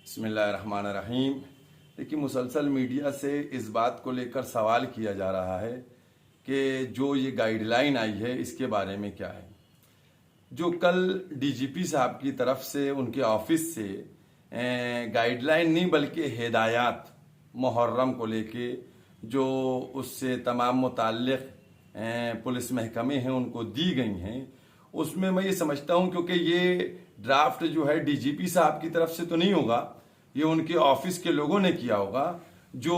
بسم اللہ الرحمن الرحیم۔ دیکھیے، مسلسل میڈیا سے اس بات کو لے کر سوال کیا جا رہا ہے کہ جو یہ گائیڈ لائن آئی ہے اس کے بارے میں کیا ہے۔ جو کل ڈی جی پی صاحب کی طرف سے ان کے آفس سے گائیڈ لائن نہیں بلکہ ہدایات محرم کو لے کے جو اس سے تمام متعلق پولیس محکمے ہیں ان کو دی گئی ہیں، اس میں یہ سمجھتا ہوں کیونکہ یہ ڈرافٹ جو ہے ڈی جی پی صاحب کی طرف سے تو نہیں ہوگا، یہ ان کے آفس کے لوگوں نے کیا ہوگا۔ جو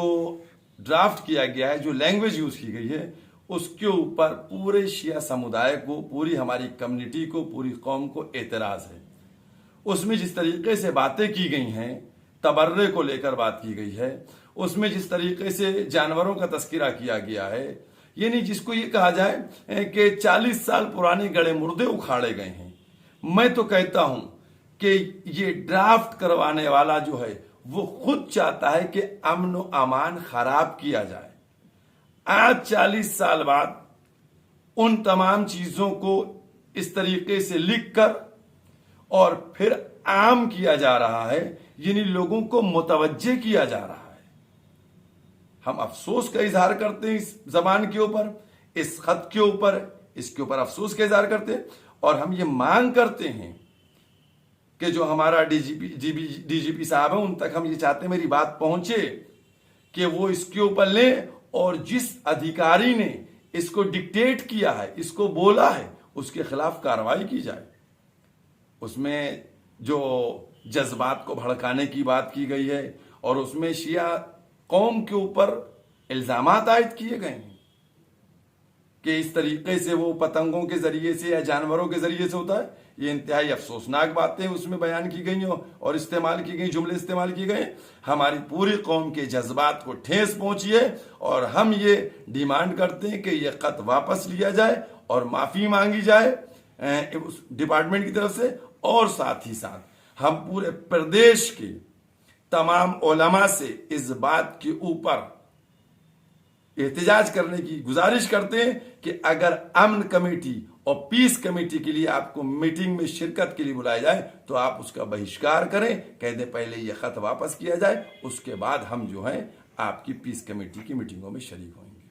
ڈرافٹ کیا گیا ہے، جو لینگویج یوز کی گئی ہے، اس کے اوپر پورے شیعہ سمودائے کو، پوری ہماری کمیونٹی کو، پوری قوم کو اعتراض ہے۔ اس میں جس طریقے سے باتیں کی گئی ہیں، تبرے کو لے کر بات کی گئی ہے، اس میں جس طریقے سے جانوروں کا تذکرہ کیا گیا ہے، یعنی جس کو یہ کہا جائے کہ 40 سال پرانے گڑے مردے اکھاڑے گئے ہیں۔ میں تو کہتا ہوں کہ یہ ڈرافٹ کروانے والا جو ہے وہ خود چاہتا ہے کہ امن و امان خراب کیا جائے۔ آج 40 سال بعد ان تمام چیزوں کو اس طریقے سے لکھ کر اور پھر عام کیا جا رہا ہے، یعنی لوگوں کو متوجہ کیا جا رہا ہے۔ ہم افسوس کا اظہار کرتے ہیں اس زبان کے اوپر، اس خط کے اوپر، اس کے اوپر افسوس کا اظہار کرتے ہیں، اور ہم یہ مانگ کرتے ہیں کہ جو ہمارا ڈی جی پی صاحب ہیں ان تک ہم یہ چاہتے ہیں میری بات پہنچے کہ وہ اس کے اوپر لیں، اور جس ادھیکاری نے اس کو ڈکٹیٹ کیا ہے، اس کو بولا ہے، اس کے خلاف کارروائی کی جائے۔ اس میں جو جذبات کو بھڑکانے کی بات کی گئی ہے اور اس میں شیعہ قوم کے اوپر الزامات عائد کیے گئے ہیں کہ اس طریقے سے وہ پتنگوں کے ذریعے سے یا جانوروں کے ذریعے سے ہوتا ہے، یہ انتہائی افسوسناک باتیں اس میں بیان کی گئی اور استعمال کی گئی، جملے استعمال کیے گئے۔ ہماری پوری قوم کے جذبات کو ٹھیس پہنچی ہے، اور ہم یہ ڈیمانڈ کرتے ہیں کہ یہ خط واپس لیا جائے اور معافی مانگی جائے ڈپارٹمنٹ کی طرف سے، اور ساتھ ہی ساتھ ہم پورے پردیش کے تمام علماء سے اس بات کے اوپر احتجاج کرنے کی گزارش کرتے ہیں کہ اگر امن کمیٹی اور پیس کمیٹی کے لیے آپ کو میٹنگ میں شرکت کے لیے بلایا جائے تو آپ اس کا بہشکار کریں، کہہ دیں پہلے یہ خط واپس کیا جائے، اس کے بعد ہم جو ہیں آپ کی پیس کمیٹی کی میٹنگوں میں شریک ہوئیں گے۔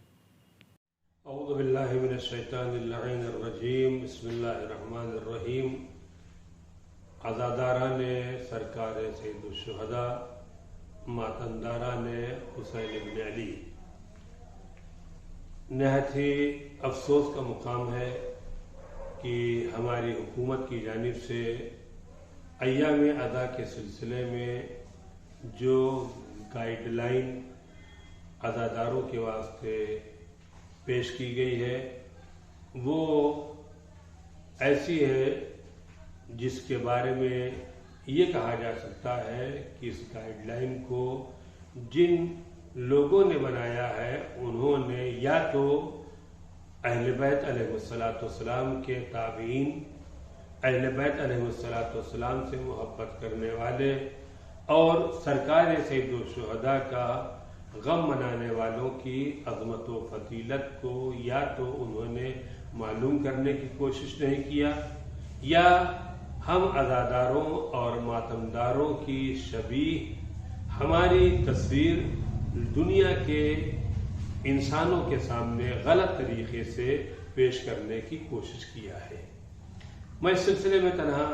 اعوذ باللہ من الشیطان اللعین الرجیم، بسم اللہ الرحمن الرحیم۔ عزاداران سرکار سید الشہداء، ماتمداران حسین ابن علی، نہایت ہی افسوس کا مقام ہے کہ ہماری حکومت کی جانب سے ایام ادا کے سلسلے میں جو گائیڈ لائن عزاداروں کے واسطے پیش کی گئی ہے وہ ایسی ہے جس کے بارے میں یہ کہا جا سکتا ہے کہ اس گائیڈ لائن کو جن لوگوں نے بنایا ہے انہوں نے یا تو اہل بیت علیہ السلام کے تابعین، اہل بیت علیہ السلام سے محبت کرنے والے اور سرکار سید الشہداء کا غم منانے والوں کی عظمت و فضیلت کو یا تو انہوں نے معلوم کرنے کی کوشش نہیں کیا، یا ہم عزاداروں اور ماتمداروں کی شبیہ ہماری تصویر دنیا کے انسانوں کے سامنے غلط طریقے سے پیش کرنے کی کوشش کیا ہے۔ میں اس سلسلے میں تنہا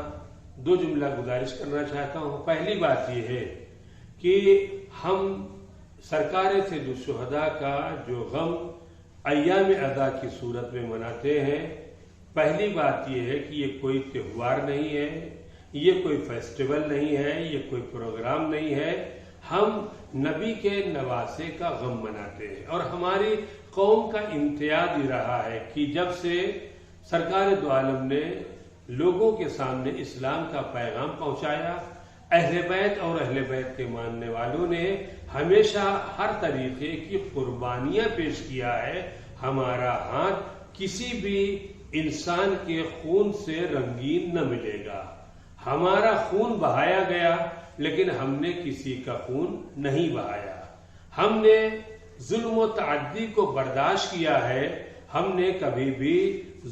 2 جملہ گزارش کرنا چاہتا ہوں۔ پہلی بات یہ ہے کہ ہم سرکار سید الشہداء کا جو غم ایام ادا کی صورت میں مناتے ہیں، پہلی بات یہ ہے کہ یہ کوئی تہوار نہیں ہے، یہ کوئی فیسٹیول نہیں ہے، یہ کوئی پروگرام نہیں ہے، ہم نبی کے نواسے کا غم مناتے ہیں۔ اور ہماری قوم کا امتیاز یہ رہا ہے کہ جب سے سرکار دو عالم نے لوگوں کے سامنے اسلام کا پیغام پہنچایا، اہل بیت اور اہل بیت کے ماننے والوں نے ہمیشہ ہر طریقے کی قربانیاں پیش کیا ہے۔ ہمارا ہاتھ کسی بھی انسان کے خون سے رنگین نہ ملے گا، ہمارا خون بہایا گیا لیکن ہم نے کسی کا خون نہیں بہایا، ہم نے ظلم و تعدی کو برداشت کیا ہے، ہم نے کبھی بھی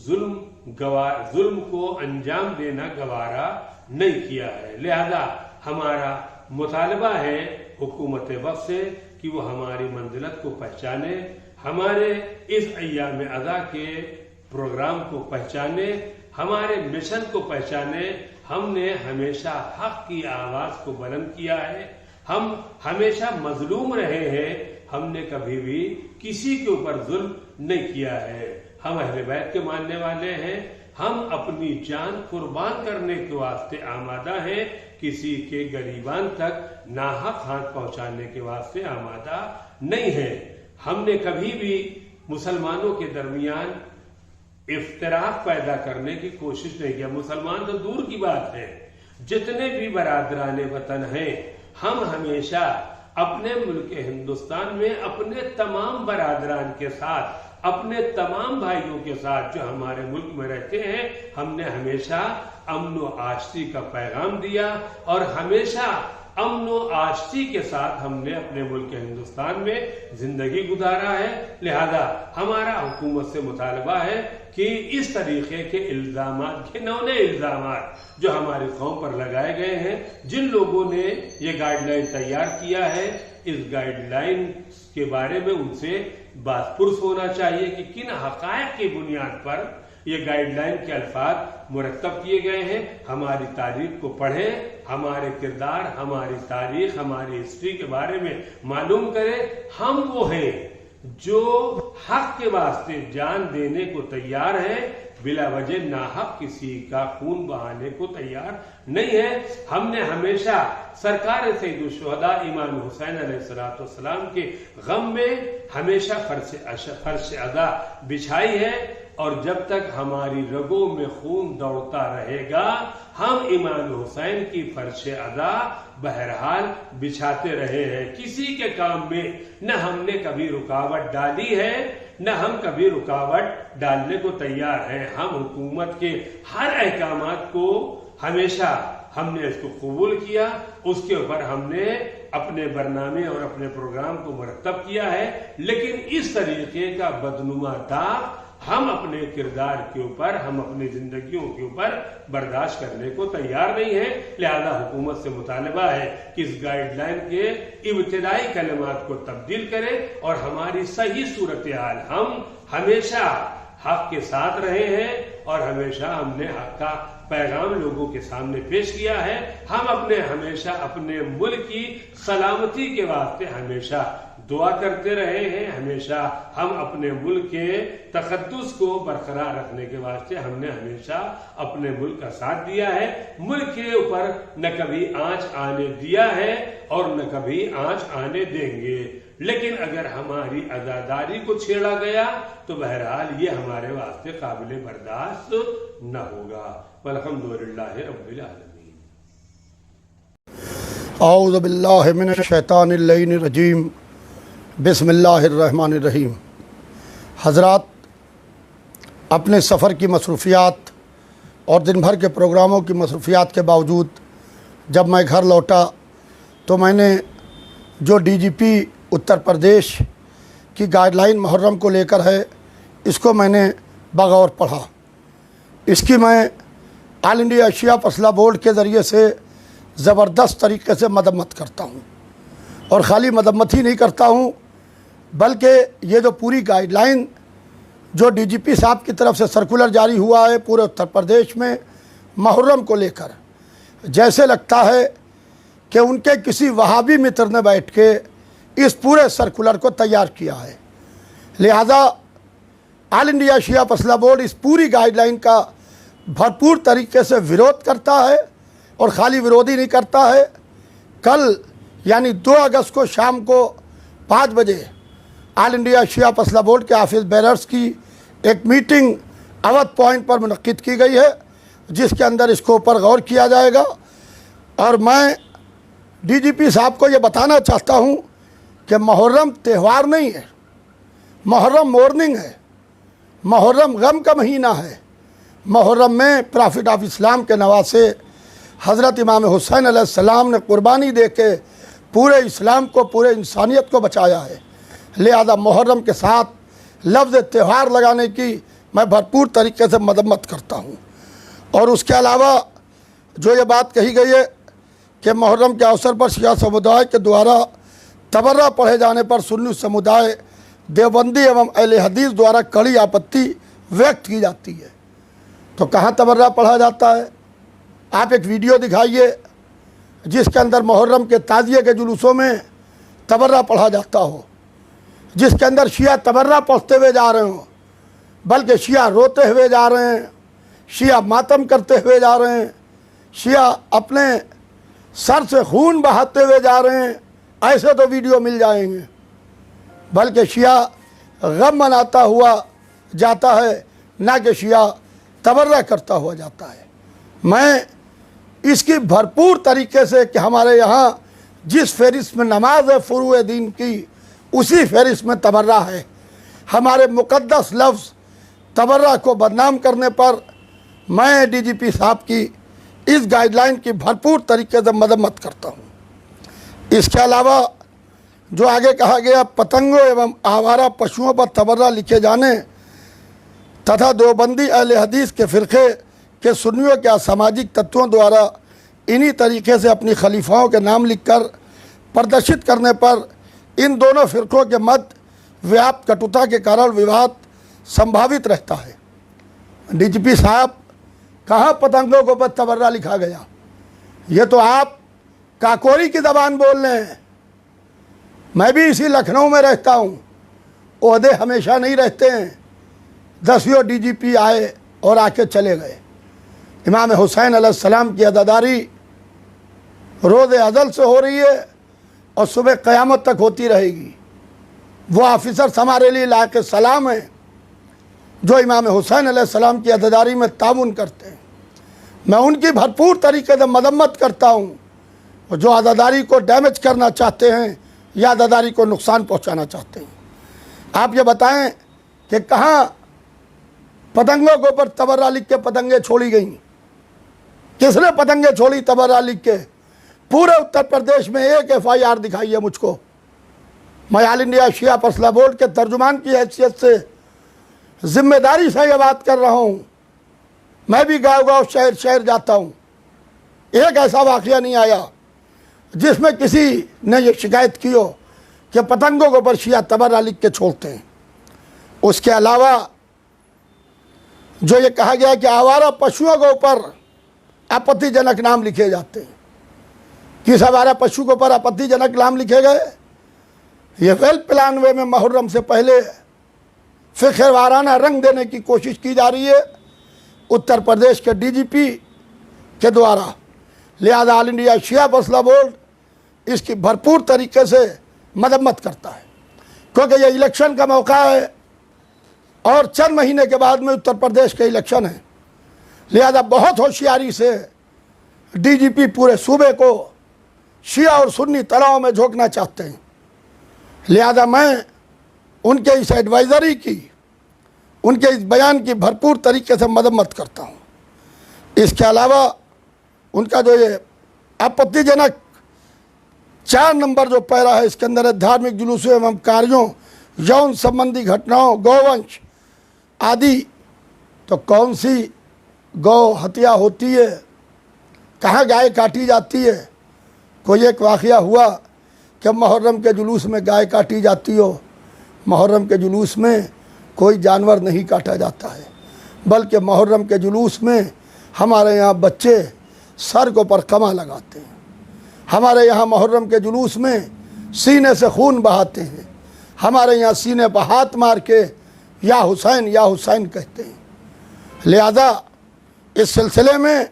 ظلم کو انجام دینا گوارا نہیں کیا ہے، لہذا ہمارا मुतालबा है हुकूमत वक्त से कि वो हमारी मंजिलत को पहचाने, हमारे इस अय्याम अज़ा के प्रोग्राम को पहचाने, हमारे मिशन को पहचाने। हमने हमेशा हक की आवाज को बुलंद किया है, हम हमेशा मजलूम रहे हैं, हमने कभी भी किसी के ऊपर जुल्म नहीं किया है। हम अहले बैत के मानने वाले हैं, हम अपनी जान कुर्बान करने के वास्ते आमादा हैं, किसी के गरीबान तक नाहक हाथ पहुंचाने के वास्ते आमादा नहीं है। हमने कभी भी मुसलमानों के दरमियान इफ्तराक पैदा करने की कोशिश नहीं किया। मुसलमान तो दूर की बात है, जितने भी बरादरान वतन हैं, हम हमेशा अपने मुल्क हिंदुस्तान में अपने तमाम बरादरान के साथ, अपने तमाम भाइयों के साथ जो हमारे मुल्क में रहते हैं, हमने हमेशा अमन व आश्ती का पैगाम दिया और हमेशा अमन व आश्ती के साथ हमने अपने मुल्क हिंदुस्तान में जिंदगी गुजारा है। लिहाजा हमारा हुकूमत से मुतालबा है कि इस तरीके के इल्जामात, घिनौने इल्जामात जो हमारी कौम पर लगाए गए हैं, जिन लोगों ने ये गाइडलाइन तैयार किया है, इस गाइडलाइन के बारे में उनसे बातपुरस होना चाहिए कि किन हकायक की बुनियाद पर ये गाइडलाइन के अल्फाज मुरतब किए गए हैं। हमारी तारीख को पढ़ें, हमारे किरदार, हमारी तारीख, हमारी हिस्ट्री के बारे में मालूम करें। हम वो हैं जो हक के वास्ते जान देने को तैयार है, बिला वजह नाहक किसी का खून बहाने को तैयार नहीं है। हमने हमेशा सरकार सैयदुल शुहदा इमाम हुसैन अलैहिस्सलाम के गम में हमेशा फर्श अदा बिछाई है और जब तक हमारी रगों में खून दौड़ता रहेगा, हम इमाम हुसैन की फर्श अदा बहरहाल बिछाते रहे हैं। किसी के काम में न हमने कभी रुकावट डाली है, न हम कभी रुकावट डालने को तैयार हैं। हम हुकूमत के हर अहकामात को हमेशा हमने इसको कबूल किया, उसके ऊपर हमने अपने बरनामे और अपने प्रोग्राम को मुरतब किया है। लेकिन इस तरीके का बदनुमा दाग हम अपने किरदार के ऊपर, हम अपनी जिंदगियों के ऊपर बर्दाश्त करने को तैयार नहीं है। लिहाजा हुकूमत से मुतालबा है कि इस गाइडलाइन के इब्तिदाई कलमात को तब्दील करें और हमारी सही सूरत हाल, हम हमेशा हक के साथ रहे हैं और हमेशा हमने हक का पैगाम लोगों के सामने पेश किया है। हम हमेशा अपने मुल्क की सलामती के वास्ते हमेशा दुआ करते रहे हैं। हमेशा हम अपने मुल्क के तकद्दुस को बरकरार रखने के वास्ते हमने हमेशा अपने मुल्क का साथ दिया है। मुल्क के ऊपर न कभी आंच आने दिया है और न कभी आंच आने देंगे। लेकिन अगर हमारी आजादारी को छेड़ा गया तो बहरहाल ये हमारे वास्ते काबिल बर्दाश्त न होगा। वल्हम्दुलिल्लाहि रब्बिल आलमीन। औज़ु बिल्लाहि मिनश शैतानिर रजीम। बिस्मिल्लाहिर्रहमानिर्रहीम। हज़रात, अपने सफ़र की मसरूफ़ियात और दिन भर के प्रोग्रामों की मसरूफ़ियात के बावजूद जब मैं घर लौटा तो मैंने जो डीजीपी उत्तर प्रदेश की गाइडलाइन मुहर्रम को लेकर है, इसको मैंने बगौर पढ़ा। इसकी मैं ऑल इंडिया शिया फसला बोर्ड के ज़रिए से ज़बरदस्त तरीके से मदम्मत करता हूँ और ख़ाली मदम्मत ही नहीं करता हूँ बल्कि ये जो पूरी गाइडलाइन जो डीजीपी साहब की तरफ से सर्कुलर जारी हुआ है पूरे उत्तर प्रदेश में मुहर्रम को लेकर, जैसे लगता है कि उनके किसी वहाबी मित्र ने बैठ के इस पूरे सर्कुलर को तैयार किया है। लिहाजा ऑल इंडिया शिया फसला बोर्ड इस पूरी गाइडलाइन का भरपूर तरीके से विरोध करता है और ख़ाली विरोध ही नहीं करता है। कल यानी 2 अगस्त को शाम को 5 बजे ऑल इंडिया शिया फसला बोर्ड के ऑफिस बेरर्स की एक मीटिंग अवध पॉइंट पर मुनक्किद की गई है, जिसके अंदर इसको ऊपर गौर किया जाएगा। और मैं डीजीपी साहब को ये बताना चाहता हूँ कि मुहर्रम त्यौहार नहीं है, मुहर्रम मॉर्निंग है, मुहर्रम गम का महीना है। मुहर्रम में प्रॉफिट ऑफ इस्लाम के नवासे हज़रत इमाम हुसैन अलैहिस्सलाम ने कुर्बानी दे के पूरे इस्लाम को, पूरे इंसानियत को बचाया है। लिहाजा मुहर्रम के साथ लफ्ज़ त्यौहार लगाने की मैं भरपूर तरीके से मदम्मत करता हूँ। और उसके अलावा जो ये बात कही गई है کہ محرم کے अवसर पर शिया समुदाय के द्वारा तबर्रा पढ़े जाने पर सुन्नी समुदाय देवबंदी एवं अहले हदीस द्वारा कड़ी आपत्ति व्यक्त की जाती है। तो कहाँ तबर्रा पढ़ा जाता है? आप एक वीडियो दिखाइए जिसके अंदर मुहर्रम के ताज़िए के जुलूसों में तबर्रा पढ़ा जाता हो, जिसके अंदर शिया तबर्रा पढ़ते हुए जा रहे हों, बल्कि शिया रोते हुए जा रहे हैं, शिया मातम करते हुए जा रहे हैं, शिया अपने सर से खून बहाते हुए जा रहे हैं। ऐसे तो वीडियो मिल जाएंगे, बल्कि शिया गम मनाता हुआ जाता है, ना कि शिया तबर्रा करता हुआ जाता है। मैं इसकी भरपूर तरीके से कि हमारे यहाँ जिस फहरिस्त में नमाज है फुरूए दीन की, उसी फहरिस्त में तबर्रा है। हमारे मुक़द्दस लफ्ज़ तबर्रा को बदनाम करने पर मैं डीजीपी साहब की इस गाइडलाइन की भरपूर तरीके से मदम्मत करता हूँ। इसके अलावा जो आगे कहा गया, पतंगों एवं आवारा पशुओं पर तबर्रा लिखे जाने तथा देवबंदी अहले हदीस के फ़िरक़े के सुन्नियों के असामाजिक तत्वों द्वारा इन्हीं तरीके से अपनी खलीफाओं के नाम लिखकर प्रदर्शित करने पर इन दोनों फ़िरक़ों के मध्य व्याप्त कटुता के कारण विवाद संभावित रहता है। डीजीपी साहब, कहाँ पतंगों के ऊपर तबर्रा लिखा गया? ये तो आप काकोरी की ज़बान बोल रहे हैं। मैं भी इसी लखनऊ में रहता हूँ, ओहदे हमेशा नहीं रहते हैं। 10 डीजीपी आए और आके चले गए। इमाम हुसैन अलैहिस्सलाम की अज़ादारी रोज़ अज़ल से हो रही है और सुबह क़यामत तक होती रहेगी। वो ऑफिसर्स हमारे लिए लायक सलाम हैं जो इमाम हुसैन अलैहिस्सलाम की अज़ादारी में ताउन करते हैं। मैं उनकी भरपूर तरीके से मदम्मत करता हूँ, और जो अज़ादारी को डैमेज करना चाहते हैं या अज़ादारी को नुकसान पहुँचाना चाहते हैं। आप ये बताएं कि कहाँ पतंगों के ऊपर तबर्रा लिख के पतंगे छोड़ी गई? किसने पतंगे छोड़ी तबर्रा लिख के? पूरे उत्तर प्रदेश में एक FIR दिखाइए मुझको। मैं ऑल इंडिया शिया फैसला बोर्ड के तर्जुमान की हैसियत से जिम्मेदारी से ये बात कर रहा हूँ। मैं भी गाँव-गाँव शहर जाता हूँ। एक ऐसा वाक़या नहीं आया जिसमें किसी ने ये शिकायत की हो कि पतंगों के ऊपर शिया तबर्रा लिख के छोड़ते हैं। उसके अलावा जो ये कहा गया कि आवारा पशुओं के ऊपर आपत्तिजनक नाम लिखे जाते हैं, किस आवारा पशु के ऊपर आपत्तिजनक नाम लिखे गए? ये वेल प्लान वे में मुहर्रम से पहले फ़िक्र वाराना रंग देने की कोशिश की जा रही है उत्तर प्रदेश के डीजीपी के द्वारा। लिहाजा ऑल इंडिया शिया फैसला बोर्ड इसकी भरपूर तरीके से मदम्मत करता है, क्योंकि ये इलेक्शन का मौका है और चंद महीने के बाद में उत्तर प्रदेश के इलेक्शन है। लिहाजा बहुत होशियारी से डीजीपी पूरे सूबे को शिया और सुन्नी तनाव में झोंकना चाहते हैं। लिहाजा मैं उनके इस एडवाइज़री की, उनके इस बयान की भरपूर तरीके से मदम्मत करता हूँ। इसके अलावा उनका जो ये आपत्तिजनक 4 नंबर जो पैरा है, इसके अंदर है धार्मिक जुलूसों एवं कार्यों, यौन संबंधी घटनाओं, गौवंश आदि। तो कौन सी गौ हत्या होती है? कहाँ गाय काटी जाती है? कोई एक वाक़या हुआ कि मुहर्रम के जुलूस में गाय काटी जाती हो? मुहर्रम के जुलूस में कोई जानवर नहीं काटा जाता है, बल्कि मुहर्रम के जुलूस में हमारे यहाँ बच्चे सर के ऊपर कमा लगाते हैं। हमारे यहाँ मुहर्रम के जुलूस में सीने से खून बहाते हैं। हमारे यहाँ सीने पर हाथ मार के या हुसैन कहते हैं। लिहाजा इस सिलसिले में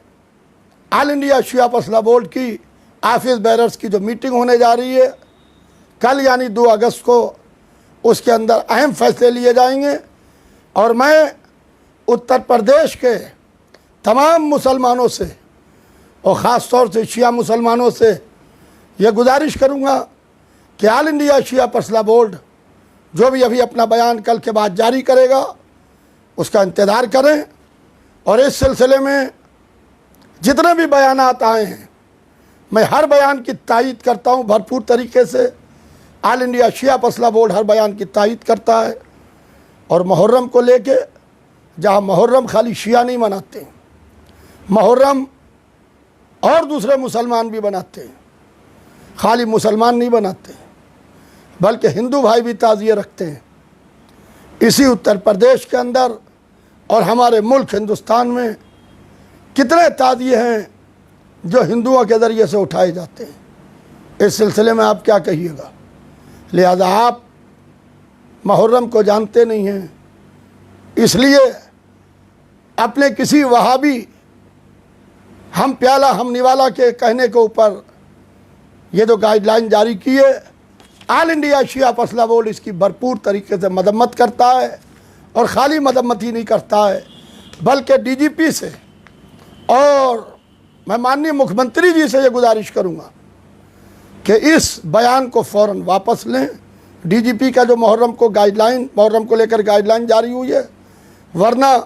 ऑल इंडिया शिया फैसला बोर्ड की ऑफिस बेरर्स की जो मीटिंग होने जा रही है कल यानी 2 अगस्त को, उसके अंदर अहम फैसले लिए जाएंगे। और मैं उत्तर प्रदेश के तमाम मुसलमानों से और ख़ास तौर से शिया मुसलमानों से ये गुजारिश करूँगा कि ऑल इंडिया शिया फैसला बोर्ड जो भी अभी अपना बयान कल के बाद जारी करेगा उसका इंतज़ार करें। और इस सिलसिले में जितने भी बयानात आए हैं, मैं हर बयान की तायीद करता हूँ भरपूर तरीके से। ऑल इंडिया शिया फैसला बोर्ड हर बयान की तायीद करता है। और मुहर्रम को लेके, जहाँ मुहर्रम खाली शिया नहीं मनाते, मुहर्रम اور دوسرے مسلمان بھی بناتے ہیں، خالی مسلمان نہیں بناتے بلکہ ہندو بھائی بھی تعزیے رکھتے ہیں۔ اسی اتر پردیش کے اندر اور ہمارے ملک ہندوستان میں کتنے تعزیے ہیں جو ہندوؤں کے ذریعے سے اٹھائے جاتے ہیں۔ اس سلسلے میں آپ کیا کہیے گا؟ لہذا آپ محرم کو جانتے نہیں ہیں، اس لیے اپنے کسی وہابی ہم پیالہ ہم نوالا کے کہنے کے اوپر یہ جو گائیڈ لائن جاری کی ہے، آل انڈیا شیعہ فضلہ بورڈ اس کی بھرپور طریقے سے مذمت کرتا ہے، اور خالی مذمت ہی نہیں کرتا ہے بلکہ ڈی جی پی سے اور میں ماننی مکھ منتری جی سے یہ گزارش کروں گا کہ اس بیان کو فوراً واپس لیں۔ ڈی جی پی کا جو محرم کو لے کر گائیڈ لائن جاری ہوئی ہے، ورنہ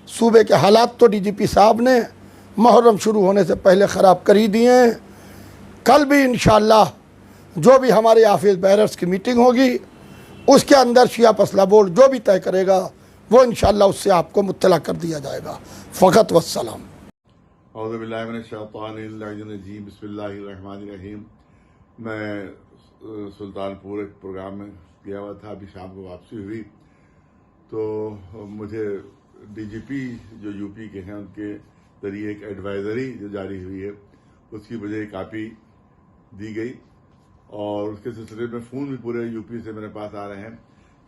صوبے کے حالات تو ڈی جی پی صاحب نے محرم شروع ہونے سے پہلے خراب کر ہی دیے ہیں۔ کل بھی انشاءاللہ جو بھی ہمارے آفس بیررز کی میٹنگ ہوگی اس کے اندر شیعہ فضلہ بورڈ جو بھی طے کرے گا وہ انشاءاللہ اس سے آپ کو مطلع کر دیا جائے گا۔ فقط والسلام۔ اعوذ باللہ من الشیطان الرجیم، بسم اللہ الرحمن الرحیم۔ میں سلطان پور ایک پروگرام میں گیا ہوا تھا، ابھی شام کو واپسی ہوئی تو مجھے ڈی جی پی جو یو پی کے ہیں ان کے ذریعے ایک ایڈوائزری جو جاری ہوئی ہے اس کی مجھے کاپی دی گئی، اور اس کے سلسلے میں فون بھی پورے یو پی سے میرے پاس آ رہے ہیں۔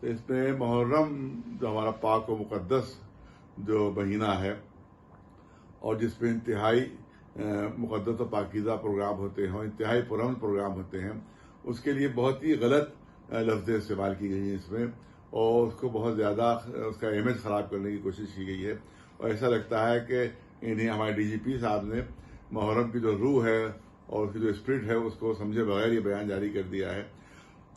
تو اس میں محرم جو ہمارا پاک و مقدس جو مہینہ ہے اور جس میں انتہائی مقدس و پاکیزہ پروگرام ہوتے ہیں، انتہائی پرامن پروگرام ہوتے ہیں، اس کے لیے بہت ہی غلط لفظیں استعمال کی گئی ہیں اس میں، اور اس کو بہت زیادہ اس کا امیج خراب کرنے کی کوشش کی گئی ہے۔ اور ایسا لگتا ہے کہ انہیں ہمارے ڈی جی پی صاحب نے محرم کی جو روح ہے اور اس کی جو اسپرٹ ہے اس کو سمجھے بغیر یہ بیان جاری کر دیا ہے،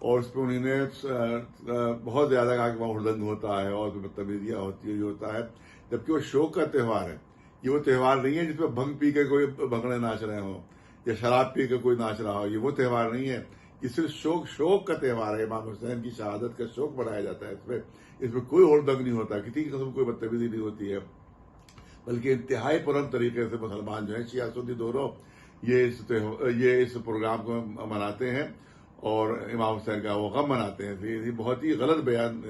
اور اس پہ انہوں نے بہت زیادہ کہا کہ وہاں ہڑدنگ ہوتا ہے اور بدتمیزیاں ہوتی ہے، یہ ہوتا ہے، جبکہ وہ شوق کا تہوار ہے۔ یہ وہ تہوار نہیں ہے جس میں بھنگ پی کے کوئی بھنگڑے ناچ رہے ہوں یا شراب پی کے کوئی ناچ رہا ہو، یہ وہ تہوار نہیں ہے۔ یہ صرف شوق کا تہوار ہے، امام حسین کی شہادت کا شوق منایا جاتا ہے۔ اس میں کوئی ہڑدنگ نہیں ہوتا، کسی قسم کوئی بدتمیزی نہیں ہوتی ہے، بلکہ انتہائی پرامن طریقے سے مسلمان جو ہیں شیعہ سنی دونوں یہ اس پروگرام کو مناتے ہیں اور امام حسین کا وہ غم مناتے ہیں۔ یہ بہت ہی غلط بیان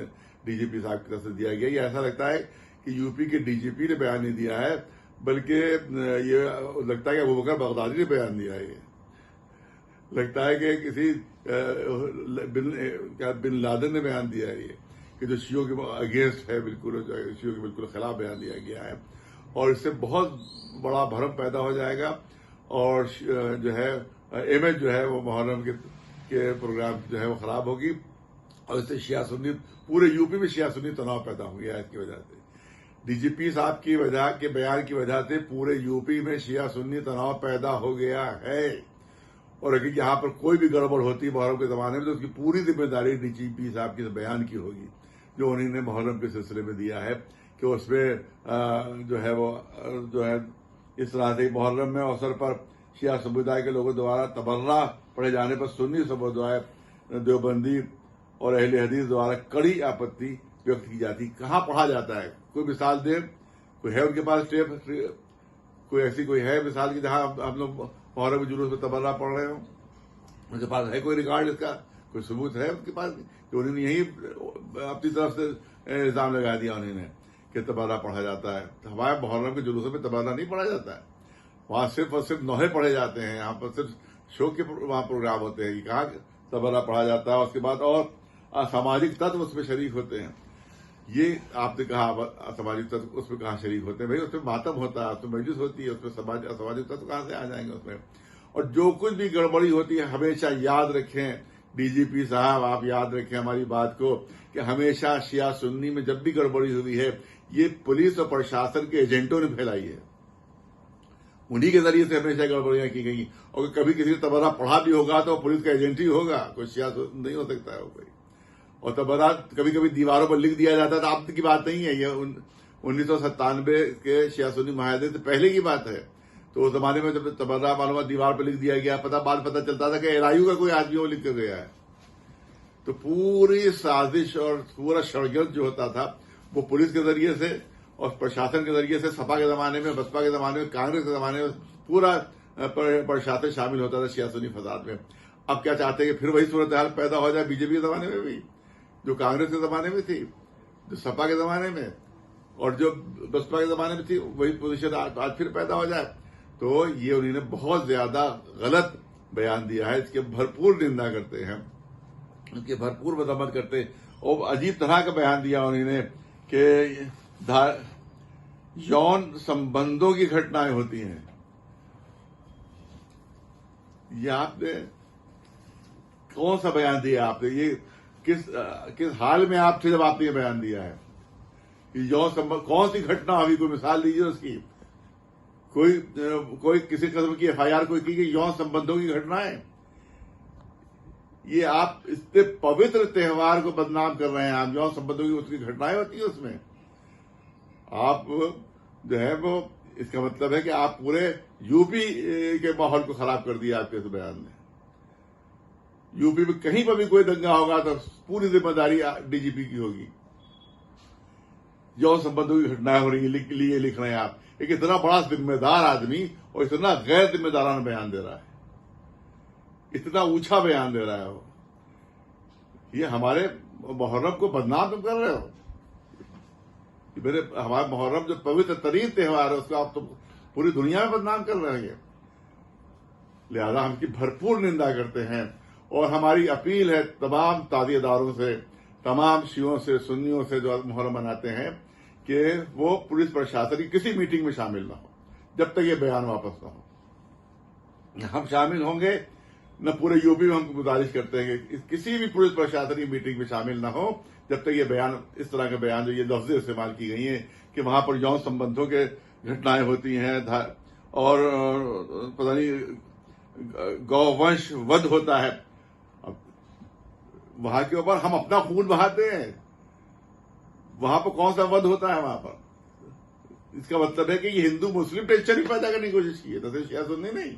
ڈی جی پی صاحب کی طرف سے دیا گیا۔ یہ ایسا لگتا ہے کہ یو پی کے ڈی جی پی نے بیان نہیں دیا ہے، بلکہ یہ لگتا ہے کہ ابوبکر بغدادی نے بیان دیا ہے۔ یہ لگتا ہے کہ کسی بن لادن نے بیان دیا ہے، یہ کہ جو شیعوں کے اگینسٹ ہے، بالکل شیعوں کے بالکل خلاف بیان دیا گیا ہے، اور اس سے بہت بڑا بھرم پیدا ہو جائے گا، اور جو ہے امیج جو ہے وہ محرم کے پروگرام جو ہے وہ خراب ہوگی، اور اس سے شیعہ سنی پورے یو پی میں شیعہ سنی تناؤ پیدا ہو گیا ہے۔ اس کی وجہ سے ڈی جی پی صاحب کی وجہ کے بیان کی وجہ سے پورے یو پی میں شیعہ سنی تناؤ پیدا ہو گیا ہے، اور اگر یہاں پر کوئی بھی گڑبڑ ہوتی محرم کے زمانے میں تو اس کی پوری ذمہ داری ڈی جی پی صاحب کے بیان کی ہوگی جو انہوں نے محرم کے سلسلے میں دیا ہے، کہ اس میں جو ہے اس طرح سے محرم میں اوسر پر شیعہ سمودائے کے لوگوں دوارا تبرہ پڑھے جانے پر سنی سمودائے دیوبندی اور اہل حدیث دوارا کڑی آپتی ویکت کی جاتی۔ کہاں پڑھا جاتا ہے؟ کوئی مثال دے، کوئی ہے ان کے پاس ٹیپ، کوئی ایسی کوئی ہے مثال کی جہاں ہم لوگ محرم کے جلوس میں تبرہ پڑھ رہے ہوں؟ ان کے پاس ہے کوئی ریکارڈ اس کا؟ کوئی ثبوت ہے ان کے پاس کہ انہوں نے یہی اپنی طرف سے الزام لگا دیا انہوں نے کہ تبرہ پڑھا جاتا ہے؟ ہمارے محرم کے جلوسوں میں تبرہ نہیں پڑھا جاتا ہے، وہاں صرف اور صرف نوحے پڑھے جاتے ہیں، یہاں پر صرف شو کے وہاں پروگرام ہوتے ہیں کہ کہاں تبرہ پڑھا جاتا ہے، اس کے بعد اور سماجک تتو اس میں شریک ہوتے ہیں۔ یہ آپ نے کہا سماجک تتو اس میں کہاں شریک ہوتے ہیں؟ بھائی اس میں ماتم ہوتا ہے، اس میں مجلس ہوتی ہے، اس میں سماجک تتو کہاں سے آ جائیں گے اس میں؟ اور جو کچھ بھی گڑبڑی ہوتی ہے ہمیشہ یاد رکھیں ڈی جی پی صاحب، آپ یاد رکھیں ہماری بات کو کہ ہمیشہ شیعہ سنی میں جب بھی گڑبڑی ہوئی ہے یہ پولیس اور پرشاسن کے ایجنٹوں نے پھیلائی ہے، انہی کے ذریعے سے ہمیشہ گڑبڑیاں کی گئی، اور کبھی کسی نے تبرہ پڑھا بھی ہوگا تو پولیس کا ایجنٹ ہی ہوگا، کوئی شیعہ نہیں ہو سکتا ہے وہ کوئی۔ اور تبرہ کبھی کبھی دیواروں پر لکھ دیا جاتا ہے، تو اب کی بات نہیں ہے، یہ 1997 کے شیعہ سنی معاہدے سے پہلے کی بات ہے۔ تو اس زمانے میں جب تبرہ معلومات دیوار پہ لکھ دیا گیا، بعد پتہ چلتا تھا کہ ایرائیو کا کوئی آدمی وہ لکھ کر گیا ہے۔ تو پوری سازش اور پورا شڑگرد جو ہوتا تھا وہ پولیس کے ذریعے سے اور پرشاسن کے ذریعے سے، سپا کے زمانے میں، بسپا کے زمانے میں، کانگریس کے زمانے میں پورا पक्षाते शामिल होता था शिया सुन्नी फसाद में। अब क्या चाहते हैं कि फिर वही सूरत हाल पैदा हो जाए बीजेपी के जमाने में भी, जो कांग्रेस के जमाने में थी, जो सपा के जमाने में और जो बसपा के जमाने में थी, वही पोजीशन आज फिर पैदा हो जाए। तो ये उन्होंने बहुत ज्यादा गलत बयान दिया है, इसके भरपूर निंदा करते हैं, इसके भरपूर मजम्मत करते हैं। और अजीब तरह का बयान दिया उन्होंने कि यौन संबंधों की घटनाएं होती हैं। ये आपने कौन सा बयान दिया? आपने ये किस हाल में आप थे जब आपने ये बयान दिया है? यौन संबंध कौन सी घटना? अभी कोई मिसाल दीजिए उसकी। कोई किसी किस्म की FIR कोई की गई यौन संबंधों की घटनाएं? ये आप इतने पवित्र त्योहार को बदनाम कर रहे हैं। आप यौन संबंधों की उसकी घटनाएं होती है उसमें, आप जो है वो, इसका मतलब है कि आप पूरे यूपी के माहौल को खराब कर दिया आपके इस बयान ने। यूपी में कहीं पर भी कोई दंगा होगा तो पूरी जिम्मेदारी DGP की होगी। यौन संबंधों की घटनाएं हो रही है, लिख रहे हैं आप। एक इतना बड़ा जिम्मेदार आदमी और इतना गैर जिम्मेदाराना बयान दे रहा है, इतना ऊंचा बयान दे रहा है वो। ये हमारे मुहर्रम को बदनाम तुम कर रहे हो। हमारा मुहर्रम जो पवित्र तरीन त्योहार है उसको आप तो पूरी दुनिया में बदनाम कर रहे हैं। लिहाजा हम इसकी भरपूर निंदा करते हैं और हमारी अपील है तमाम ताज़ियेदारों से, तमाम शियों से, सुन्नियों से जो मुहर्रम मनाते हैं कि वो पुलिस प्रशासन की किसी मीटिंग में शामिल ना हो जब तक ये बयान वापस ना हो। हम शामिल होंगे न, पूरे यूपी में हम गुजारिश करते हैं कि किसी भी पुलिस प्रशासन की मीटिंग में शामिल ना हो जब तक ये बयान, इस तरह के बयान जो ये लफ्ज़ें इस्तेमाल की गई हैं कि वहां पर यौन संबंधों के घटनाएं होती हैं और पता नहीं गौवंश वध होता है। अब वहां के ऊपर हम अपना खून बहाते हैं, वहां पर कौन सा वध होता है वहां पर? इसका मतलब है कि ये हिंदू मुस्लिम टेंशन ही पैदा करने की कोशिश की है, तो शिया सुन्नी नहीं।